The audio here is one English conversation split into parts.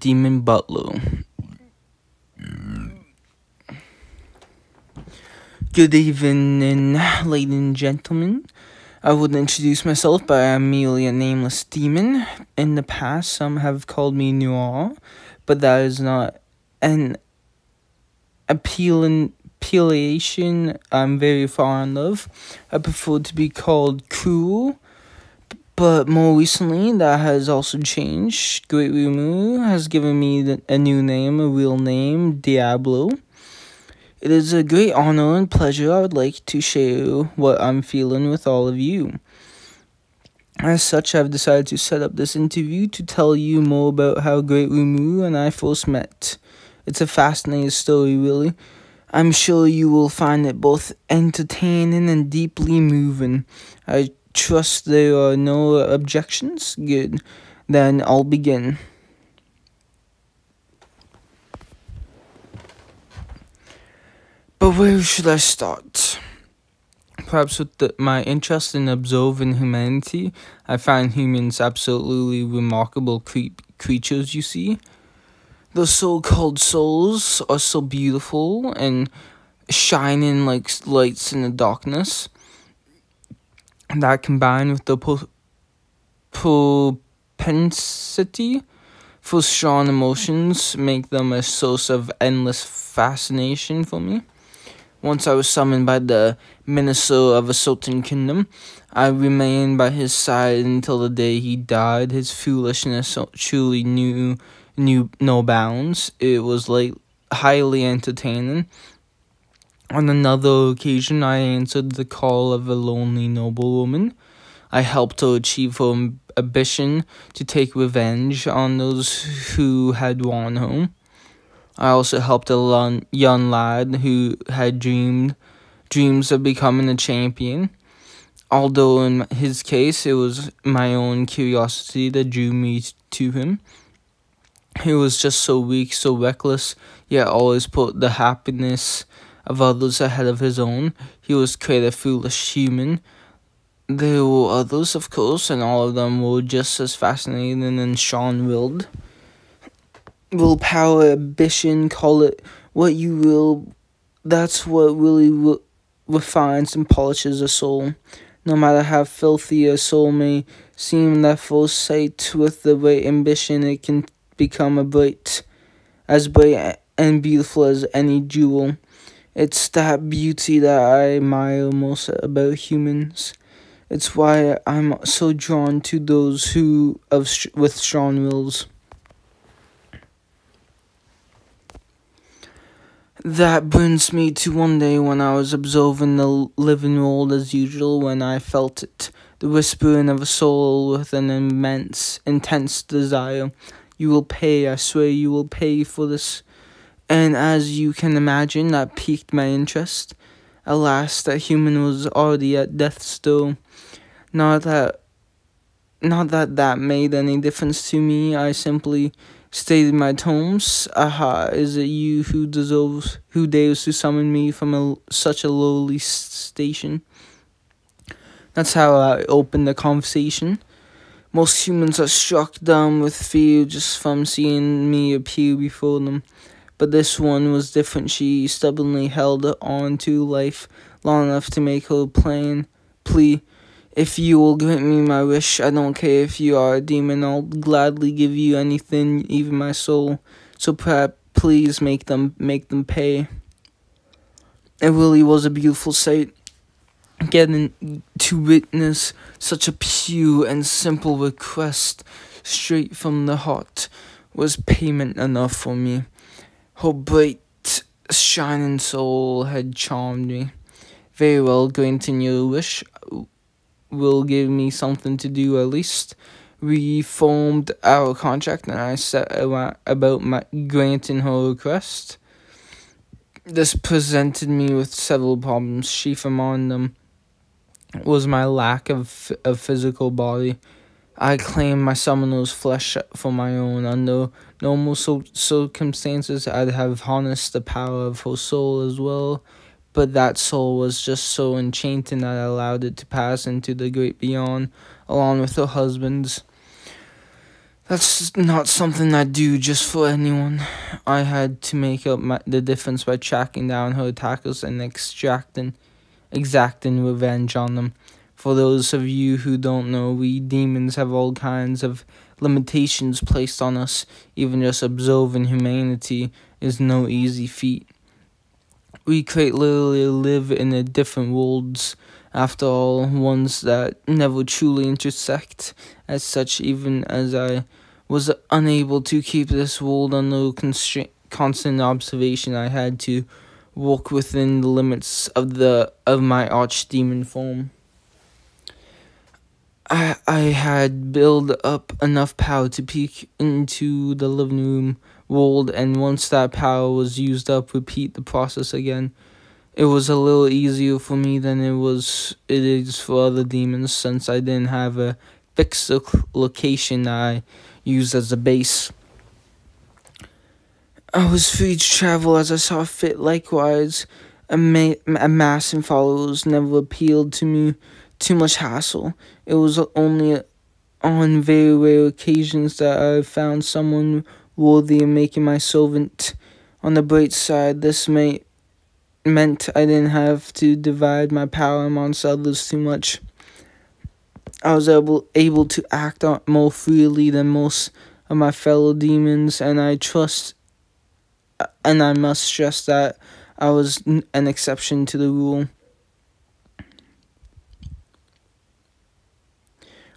Demon Butler. Good evening, ladies and gentlemen. I would introduce myself, but I'm merely a nameless demon. In the past, some have called me Noir, but that is not an appellation I'm very fond of. I prefer to be called Cruel, but more recently, that has also changed. Great Rumu has given me a new name, a real name, Diablo. It is a great honor and pleasure. I would like to share what I'm feeling with all of you. As such, I've decided to set up this interview to tell you more about how Great Rumu and I first met. It's a fascinating story, really. I'm sure you will find it both entertaining and deeply moving. I trust there are no objections? Good. Then I'll begin. But where should I start? Perhaps with my interest in observing humanity. I find humans absolutely remarkable creatures, you see. The so-called souls are so beautiful and shining like lights in the darkness. That combined with the propensity for strong emotions make them a source of endless fascination for me. Once I was summoned by the minister of a certain kingdom. I remained by his side until the day he died. His foolishness truly knew no bounds. It was like highly entertaining. On another occasion, I answered the call of a lonely noblewoman. I helped her achieve her ambition to take revenge on those who had wronged her. I also helped a young lad who had dreams of becoming a champion. Although in his case, it was my own curiosity that drew me to him. He was just so weak, so reckless, yet always put the happiness of others ahead of his own. He was quite a foolish human. There were others, of course, and all of them were just as fascinating and strong-willed. Willpower, ambition, call it what you will, that's what really refines and polishes a soul. No matter how filthy a soul may seem at first sight, with the right ambition it can become as bright and beautiful as any jewel. It's that beauty that I admire most about humans. It's why I'm so drawn to those with strong wills. That brings me to one day when I was observing the living world as usual, when I felt it, the whispering of a soul with an intense desire. You will pay, I swear you will pay for this. And as you can imagine, that piqued my interest. Alas, that human was already at death's door. Not that made any difference to me. I simply stated my terms. Aha, is it you who dares to summon me from such a lowly station? That's how I opened the conversation. Most humans are struck dumb with fear just from seeing me appear before them. But this one was different. She stubbornly held on to life long enough to make her plea. If you will grant me my wish, I don't care if you are a demon, I'll gladly give you anything, even my soul. So perhaps please make them pay. It really was a beautiful sight. Getting to witness such a pure and simple request straight from the heart was payment enough for me. Her bright, shining soul had charmed me. Very well, granting your wish will give me something to do at least. We formed our contract and I set about granting her request. This presented me with several problems. Chief among them was my lack of physical body. I claimed my summoner's flesh for my own. Under normal circumstances, I'd have harnessed the power of her soul as well. But that soul was just so enchanting that I allowed it to pass into the great beyond, along with her husband's. That's not something I do just for anyone. I had to make up the difference by tracking down her attackers and exacting revenge on them. For those of you who don't know, we demons have all kinds of limitations placed on us. Even just observing humanity is no easy feat. We quite literally live in a different worlds, after all, ones that never truly intersect. As such, even as I was unable to keep this world under constant observation, I had to walk within the limits of my archdemon form. I had built up enough power to peek into the living room world, and once that power was used up, repeat the process again. It was a little easier for me than it is for other demons, since I didn't have a fixed location I used as a base. I was free to travel as I saw fit. Likewise, amassing followers never appealed to me. Too much hassle. It was only on very rare occasions that I found someone worthy of making my servant. On the bright side, this meant I didn't have to divide my power amongst others too much. I was able to act more freely than most of my fellow demons, and I must stress that I was an exception to the rule.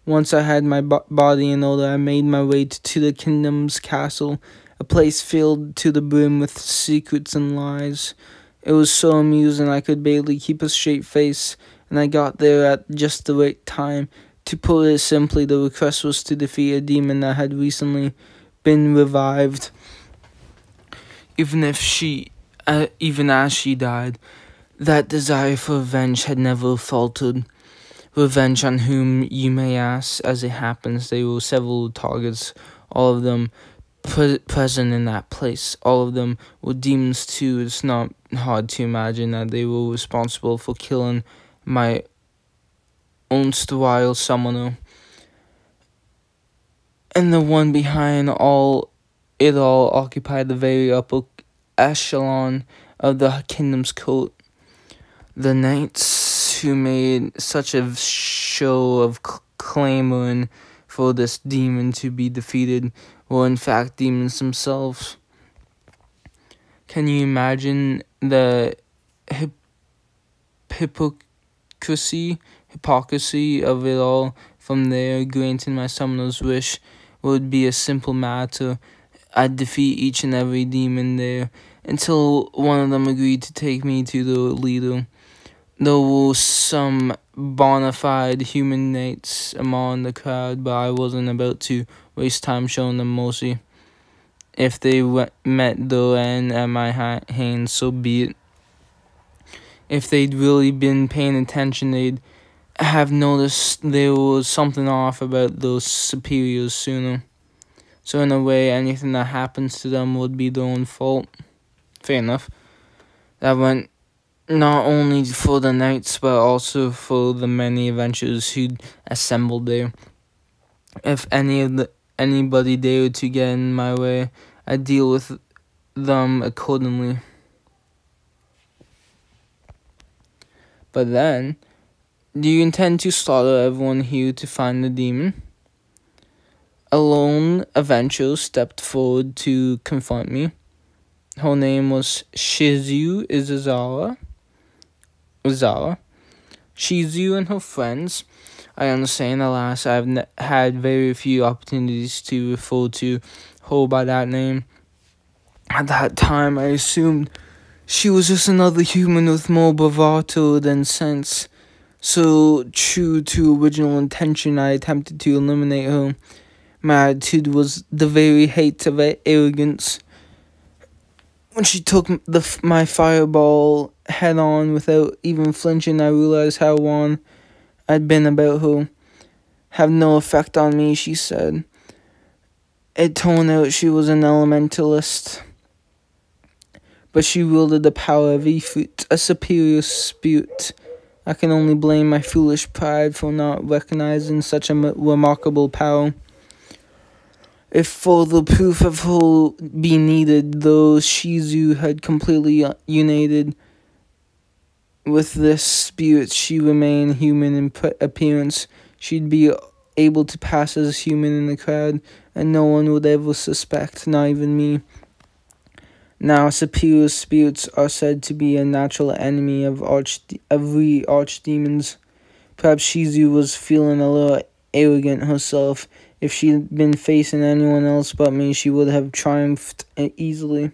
Once I had my body in order, I made my way to the kingdom's castle, a place filled to the brim with secrets and lies. It was so amusing I could barely keep a straight face, and I got there at just the right time. To put it simply, the request was to defeat a demon that had recently been revived. Even as she died, that desire for revenge had never faltered. Revenge on whom, you may ask? As it happens, there were several targets, all of them present in that place. All of them were demons too. It's not hard to imagine that they were responsible for killing my erstwhile summoner. And the one behind it all occupied the very upper echelon of the kingdom's court. The knights who made such a show of clamoring for this demon to be defeated were in fact demons themselves. Can you imagine the hypocrisy of it all? From there, granting my summoner's wish would be a simple matter. I'd defeat each and every demon there, until one of them agreed to take me to the leader. There were some bona fide human knights among the crowd, but I wasn't about to waste time showing them mercy. If they met their end at my hands, so be it. If they'd really been paying attention, they'd have noticed there was something off about those superiors sooner. So in a way, anything that happens to them would be their own fault. Fair enough. That went not only for the knights, but also for the many adventurers who'd assembled there. If anybody dared to get in my way, I'd deal with them accordingly. But then, do you intend to slaughter everyone here to find the demon? A lone adventurer stepped forward to confront me. Her name was Shizu Izawa. Shizu and her friends. I understand, alas, I've had very few opportunities to refer to her by that name. At that time, I assumed she was just another human with more bravado than sense. So, true to original intention, I attempted to eliminate her. My attitude was the very height of arrogance. When she took my fireball head on without even flinching, I realized how wrong I'd been about her. Have no effect on me, she said. It turned out she was an elementalist, but she wielded the power of Ifrit, a superior spirit. I can only blame my foolish pride for not recognizing such a remarkable power. If further proof of her be needed, though Shizu had completely united with this spirit, she remained human in appearance. She'd be able to pass as human in the crowd, and no one would ever suspect, not even me. Now, superior spirits are said to be a natural enemy of every archdemons. Perhaps Shizu was feeling a little arrogant herself. If she'd been facing anyone else but me, she would have triumphed easily.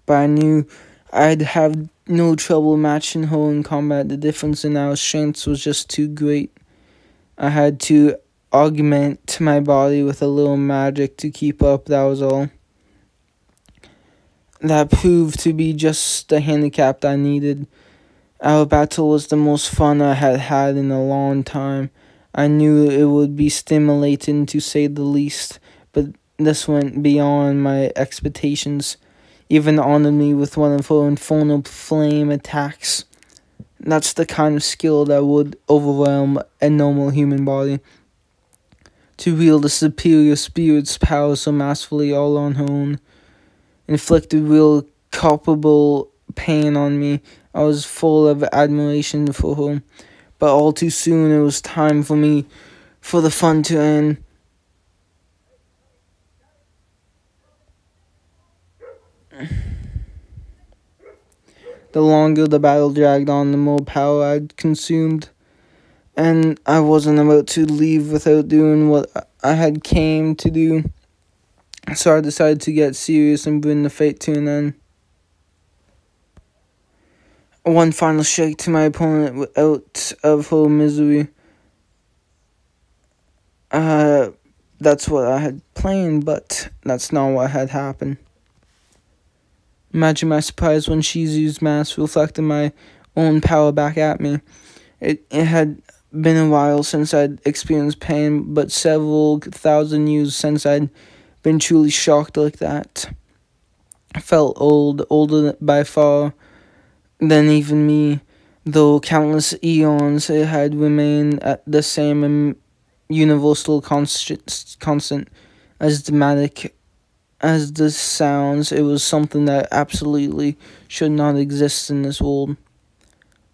But I knew I'd have no trouble matching her in combat. The difference in our strengths was just too great. I had to augment my body with a little magic to keep up, that was all. That proved to be just the handicap I needed. Our battle was the most fun I had had in a long time. I knew it would be stimulating to say the least, but this went beyond my expectations. Even honored me with one of her infernal flame attacks. That's the kind of skill that would overwhelm a normal human body. To wield a superior spirit's power so masterfully all on her own inflicted real culpable pain on me. I was full of admiration for her. But all too soon it was time for the fun to end. The longer the battle dragged on, the more power I'd consumed. And I wasn't about to leave without doing what I had came to do. So I decided to get serious and bring the fight to an end. One final shake to my opponent out of her misery. That's what I had planned, but that's not what had happened. Imagine my surprise when Shizu's mask reflected my own power back at me. It had been a while since I'd experienced pain, but several thousand years since I'd been truly shocked like that. I felt older by far than even me, though countless eons it had remained at the same universal constant, as dramatic as this sounds. It was something that absolutely should not exist in this world.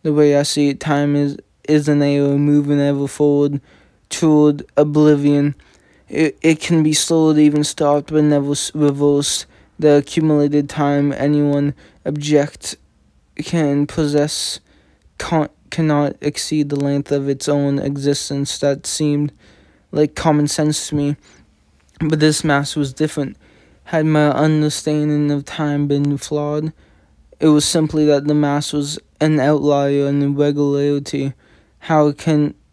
The way I see it, time is an arrow moving ever forward toward oblivion. It can be slowed, even stopped, but never reversed. The accumulated time anyone object can possess cannot exceed the length of its own existence. That seemed like common sense to me. But this mask was different. Had my understanding of time been flawed? It was simply that the mass was an outlier in irregularity. How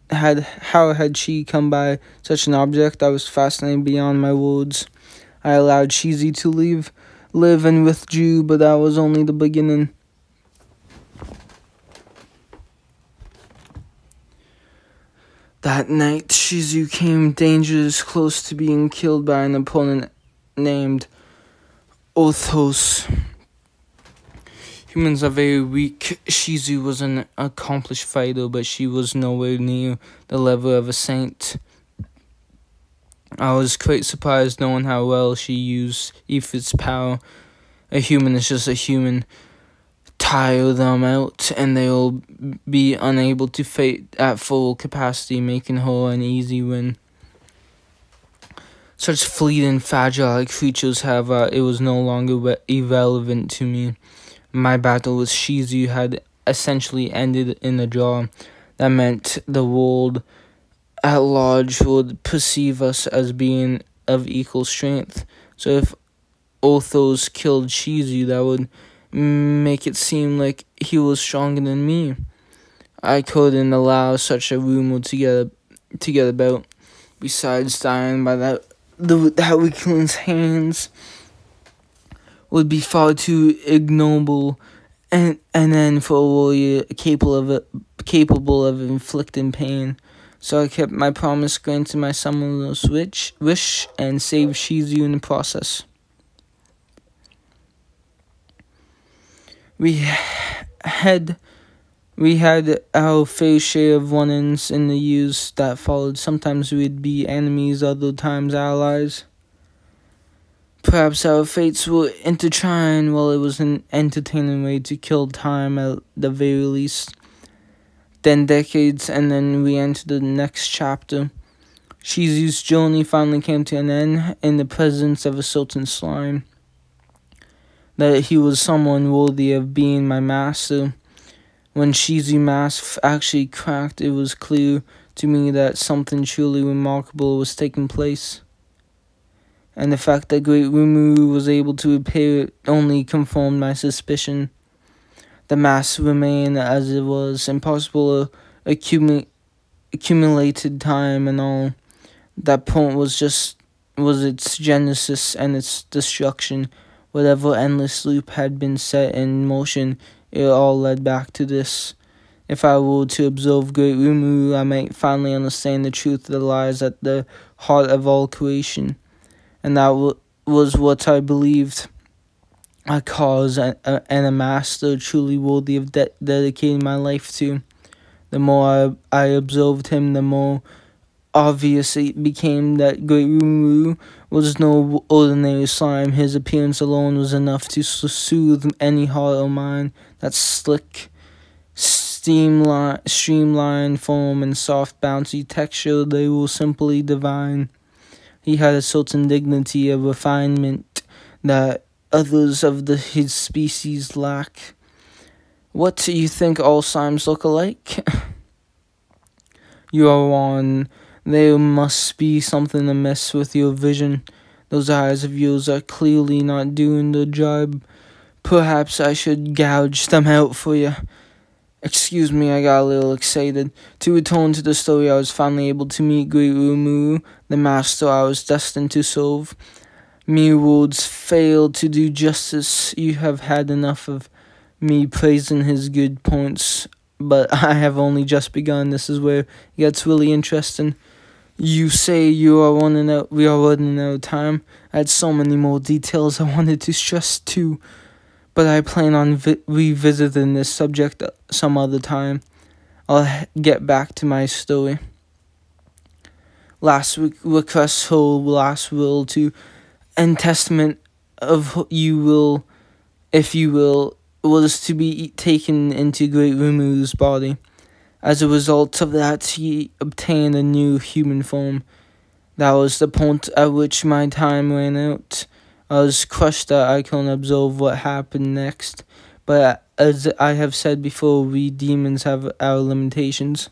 had she come by such an object? I was fascinated beyond my words. I allowed Shizu to live and withdrew, but that was only the beginning. That night, Shizu came dangerous close to being killed by an opponent named Othos. Humans are very weak. Shizu was an accomplished fighter, but she was nowhere near the level of a saint. I was quite surprised knowing how well she used Ifrit's power. A human is just a human. Tire them out, and they'll be unable to fight at full capacity, making her an easy win. Such fleeting, fragile creatures have it was no longer irrelevant to me. My battle with Shizu had essentially ended in a draw. That meant the world at large would perceive us as being of equal strength. So if Othos killed Shizu, that would make it seem like he was stronger than me. I couldn't allow such a rumor to get about. Besides, dying by that weakling's hands would be far too ignoble, and then for a warrior capable of inflicting pain. So I kept my promise, granted my summoner's wish, and saved Shizu in the process. We had our fair share of run-ins in the years that followed. Sometimes we'd be enemies, other times allies. Perhaps our fates will intertwine. Well, it was an entertaining way to kill time at the very least. Then decades, and then we enter the next chapter. Shizu's journey finally came to an end in the presence of a certain slime. That he was someone worthy of being my master. When Shizu's mask actually cracked, it was clear to me that something truly remarkable was taking place. And the fact that Great Rumu was able to repair it only confirmed my suspicion. The mask remained as it was, impossible accumulated time and all. That point was its genesis and its destruction. Whatever endless loop had been set in motion, it all led back to this. If I were to observe Great Rumu, I might finally understand the truth that lies at the heart of all creation. And that was what I believed. A cause and a master truly worthy of dedicating my life to. The more I observed him, the more obvious it became that Great Rumu was no ordinary slime. His appearance alone was enough to soothe any heart or mind. That slick, streamlined form and soft, bouncy texture, they were simply divine. He had a certain dignity, a refinement that others of his species lack. What do you think all slimes look alike? You are wrong. There must be something amiss with your vision. Those eyes of yours are clearly not doing the job. Perhaps I should gouge them out for you. Excuse me, I got a little excited. To return to the story, I was finally able to meet Great Rumu, the master I was destined to serve. Mere words fail to do justice. You have had enough of me praising his good points, but I have only just begun. This is where it gets really interesting. You say we are running out of time. I had so many more details I wanted to stress too, but I plan on revisiting this subject some other time. I'll get back to my story. Last week requests her last will to and testament of you will, if you will, was to be taken into Great Rumu's body. As a result of that, he obtained a new human form. That was the point at which my time ran out. I was crushed that I couldn't observe what happened next, but as I have said before, we demons have our limitations.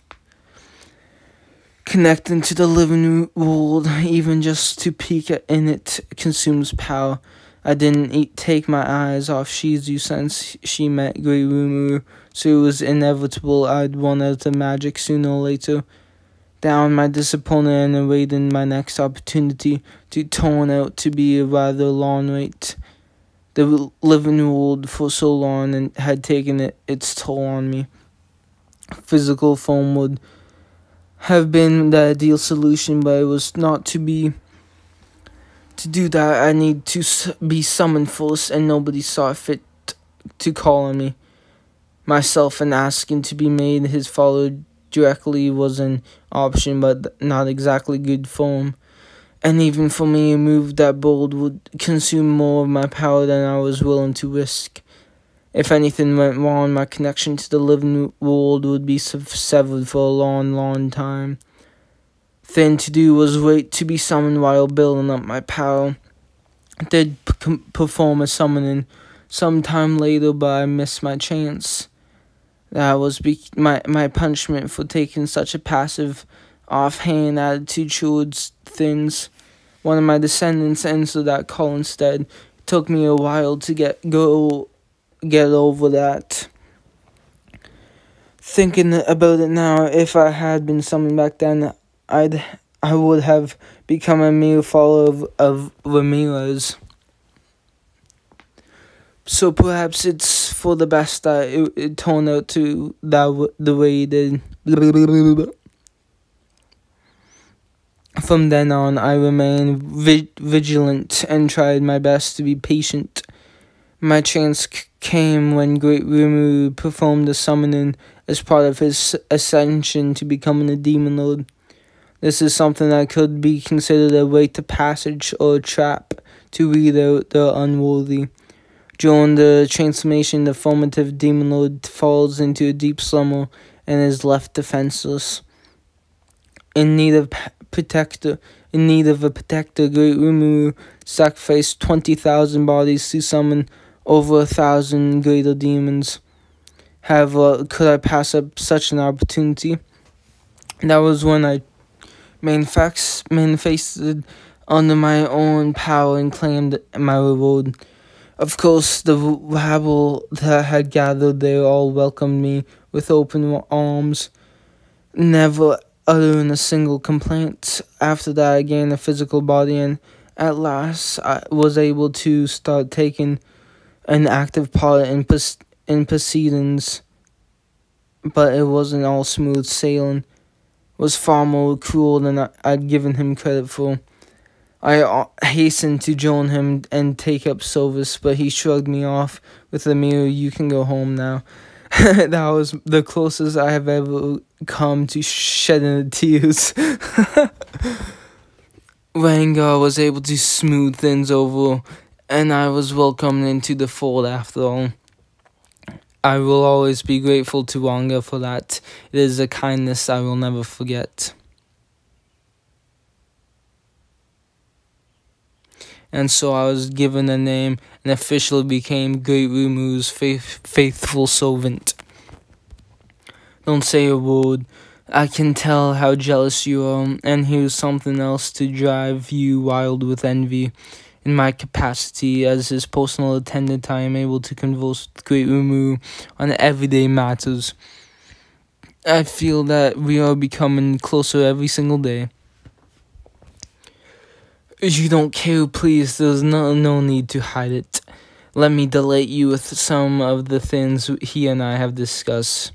Connecting to the living world, even just to peek in it, consumes power. I didn't take my eyes off Shizu since she met Great Rumu, so it was inevitable I'd run out of magic sooner or later. Down my disappointment and awaiting my next opportunity to turn out to be a rather long wait. The living world for so long and had taken its toll on me. Physical form would have been the ideal solution, but it was not to be. To do that, I need to be summoned first, and nobody saw fit to call on me. Myself and asking to be made his follower directly was an option, but not exactly good form. And even for me, a move that bold would consume more of my power than I was willing to risk. If anything went wrong, my connection to the living world would be severed for a long, long time. Thing to do was wait to be summoned while building up my power. I did perform a summoning sometime later, but I missed my chance. That was my punishment for taking such a passive, offhand attitude towards things. One of my descendants answered that call instead. It took me a while to get over that. Thinking about it now, if I had been summoned back then, I would have become a mere follower of Ramirez. So perhaps it's for the best that it turned out to the way it did. From then on, I remained vigilant and tried my best to be patient. My chance came when Great Rumu performed the summoning as part of his ascension to becoming a demon lord. This is something that could be considered a rite of passage or a trap to weed out the unworthy. During the transformation, the formative demon lord falls into a deep slumber and is left defenseless. In need of a protector, Great Rimuru sacrificed 20,000 bodies to summon over 1,000 greater demons. However, could I pass up such an opportunity? That was when I manifested under my own power and claimed my reward. Of course, the rabble that had gathered there all welcomed me with open arms, never uttering a single complaint. After that, I gained a physical body, and at last I was able to start taking an active part in proceedings. But it wasn't all smooth sailing. It was far more cruel than I'd given him credit for. I hastened to join him and take up service, but he shrugged me off with a mere, "You can go home now." That was the closest I have ever come to shedding tears. Rengar was able to smooth things over, and I was welcomed into the fold after all. I will always be grateful to Rengar for that. It is a kindness I will never forget. And so I was given a name and officially became Great Rimuru's faithful servant. Don't say a word. I can tell how jealous you are, and here's something else to drive you wild with envy. In my capacity as his personal attendant, I am able to converse with Great Rimuru on everyday matters. I feel that we are becoming closer every single day. You don't care, please. There's no need to hide it. Let me delight you with some of the things he and I have discussed.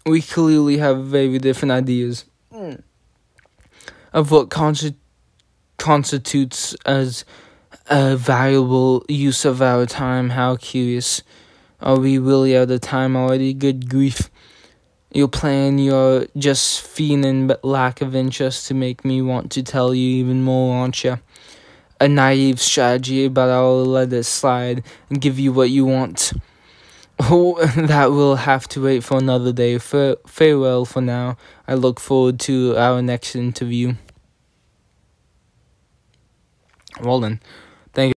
We clearly have very different ideas of what constitutes as a valuable use of our time. How curious. Are we really out of time already? Good grief. You're playing your just fiending but lack of interest to make me want to tell you even more, aren't you? A naive strategy, but I'll let it slide and give you what you want. Oh, that will have to wait for another day. Farewell for now. I look forward to our next interview. Well then.